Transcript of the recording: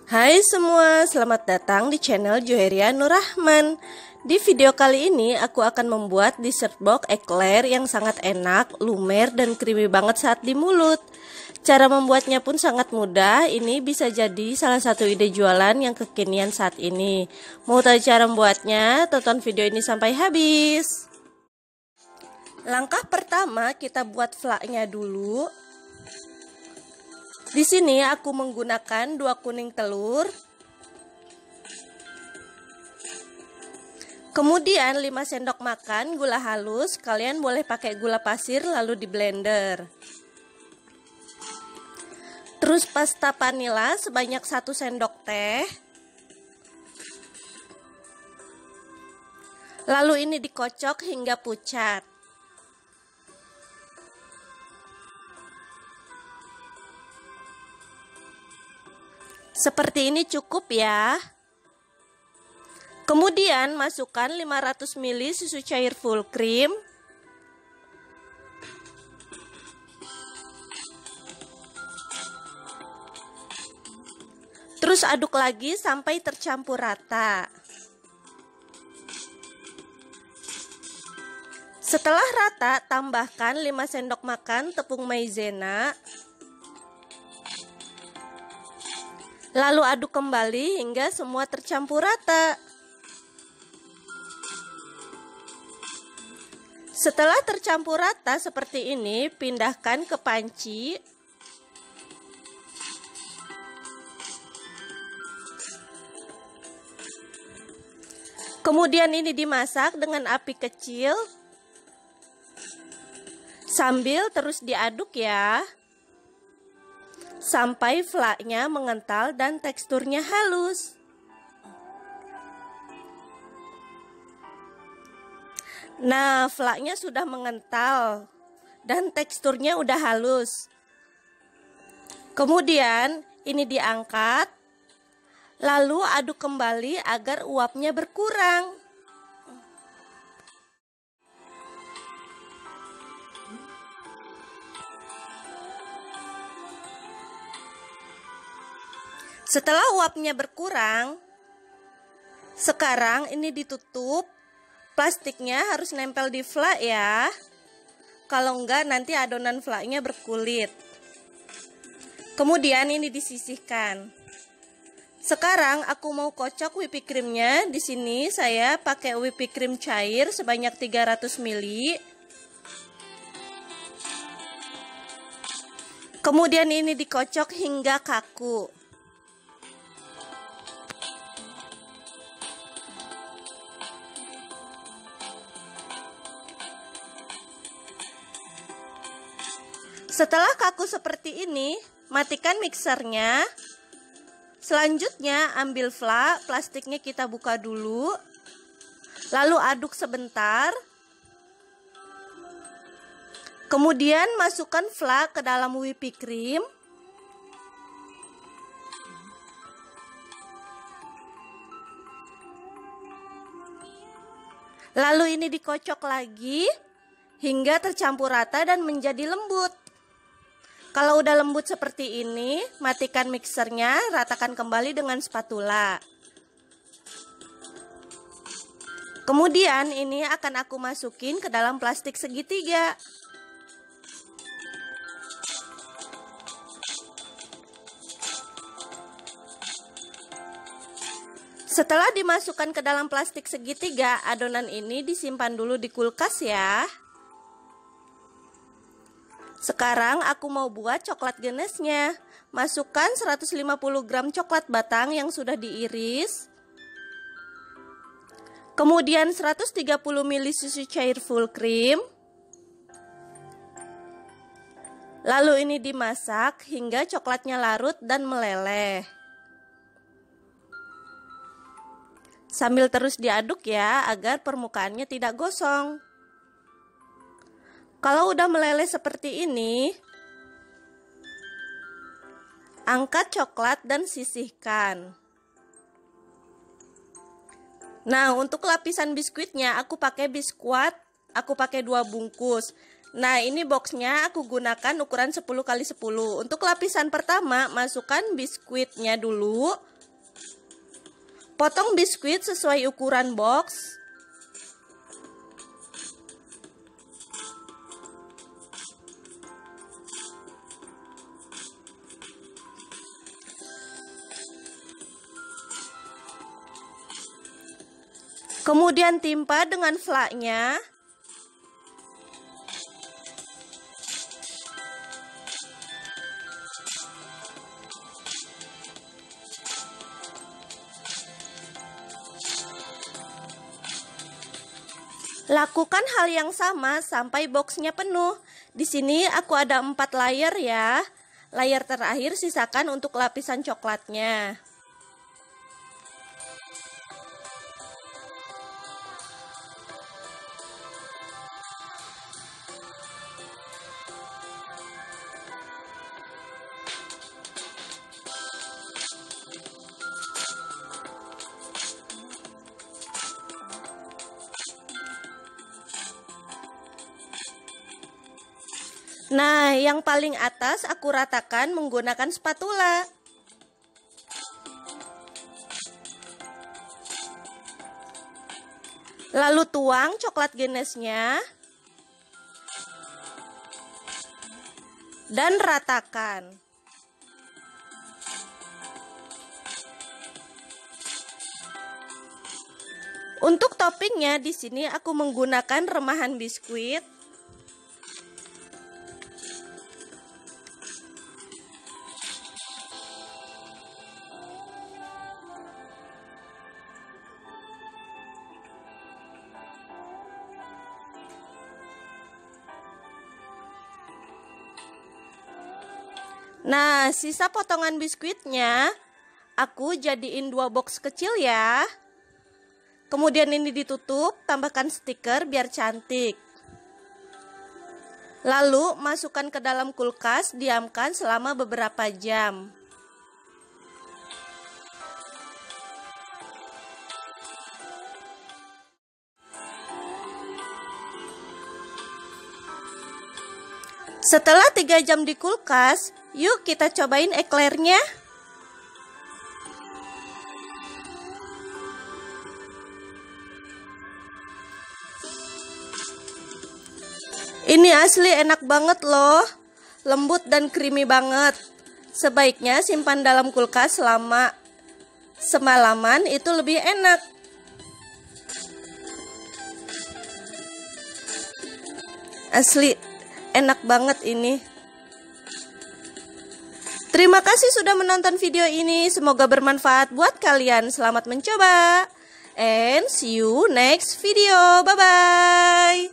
Hai semua, selamat datang di channel Joheria Nurrahman. Di video kali ini aku akan membuat dessert box eclair yang sangat enak, lumer, dan creamy banget saat di mulut. Cara membuatnya pun sangat mudah, ini bisa jadi salah satu ide jualan yang kekinian saat ini. Mau tahu cara membuatnya? Tonton video ini sampai habis. Langkah pertama kita buat flaknya dulu. Di sini aku menggunakan 2 kuning telur. Kemudian 5 sendok makan gula halus, kalian boleh pakai gula pasir lalu di blender. Terus pasta vanila sebanyak 1 sendok teh. Lalu ini dikocok hingga pucat. Seperti ini cukup ya. Kemudian masukkan 500 ml susu cair full cream. Terus aduk lagi sampai tercampur rata. Setelah rata, tambahkan 5 sendok makan tepung maizena. Lalu aduk kembali hingga semua tercampur rata. Setelah tercampur rata seperti ini, pindahkan ke panci. Kemudian ini dimasak dengan api kecil. Sambil terus diaduk ya. Sampai flaknya mengental dan teksturnya halus. Nah, flaknya sudah mengental dan teksturnya udah halus. Kemudian ini diangkat, lalu aduk kembali agar uapnya berkurang. Setelah uapnya berkurang, sekarang ini ditutup. Plastiknya harus nempel di flak ya. Kalau enggak nanti adonan flaknya berkulit. Kemudian ini disisihkan. Sekarang aku mau kocok whipping creamnya. Di sini saya pakai whipping cream cair sebanyak 300 ml. Kemudian ini dikocok hingga kaku. Setelah kaku seperti ini, matikan mixernya. Selanjutnya ambil flak, plastiknya kita buka dulu. Lalu aduk sebentar. Kemudian masukkan flak ke dalam whipping cream. Lalu ini dikocok lagi hingga tercampur rata dan menjadi lembut. Kalau udah lembut seperti ini, matikan mixernya, ratakan kembali dengan spatula. Kemudian ini akan aku masukin ke dalam plastik segitiga. Setelah dimasukkan ke dalam plastik segitiga, adonan ini disimpan dulu di kulkas ya. Sekarang aku mau buat coklat ganesnya. Masukkan 150 gram coklat batang yang sudah diiris. Kemudian 130 ml susu cair full cream. Lalu ini dimasak hingga coklatnya larut dan meleleh. Sambil terus diaduk ya agar permukaannya tidak gosong. Kalau udah meleleh seperti ini, angkat coklat dan sisihkan. Nah, untuk lapisan biskuitnya aku pakai biskuit, aku pakai 2 bungkus. Nah, ini boxnya aku gunakan ukuran 10 x 10. Untuk lapisan pertama, masukkan biskuitnya dulu. Potong biskuit sesuai ukuran box. Kemudian timpa dengan flaknya. Lakukan hal yang sama sampai boxnya penuh. Di sini aku ada 4 layer ya. Layer terakhir sisakan untuk lapisan coklatnya. Nah, yang paling atas aku ratakan menggunakan spatula. Lalu tuang coklat ganesnya dan ratakan. Untuk toppingnya di sini aku menggunakan remahan biskuit. Nah, sisa potongan biskuitnya aku jadiin 2 box kecil ya. Kemudian ini ditutup, tambahkan stiker biar cantik. Lalu masukkan ke dalam kulkas, diamkan selama beberapa jam. Setelah 3 jam di kulkas, yuk kita cobain eclairnya. Ini asli enak banget loh, lembut dan creamy banget. Sebaiknya simpan dalam kulkas selama semalaman, itu lebih enak. Asli enak banget ini. Terima kasih sudah menonton video ini. Semoga bermanfaat buat kalian. Selamat mencoba. And see you next video. Bye-bye.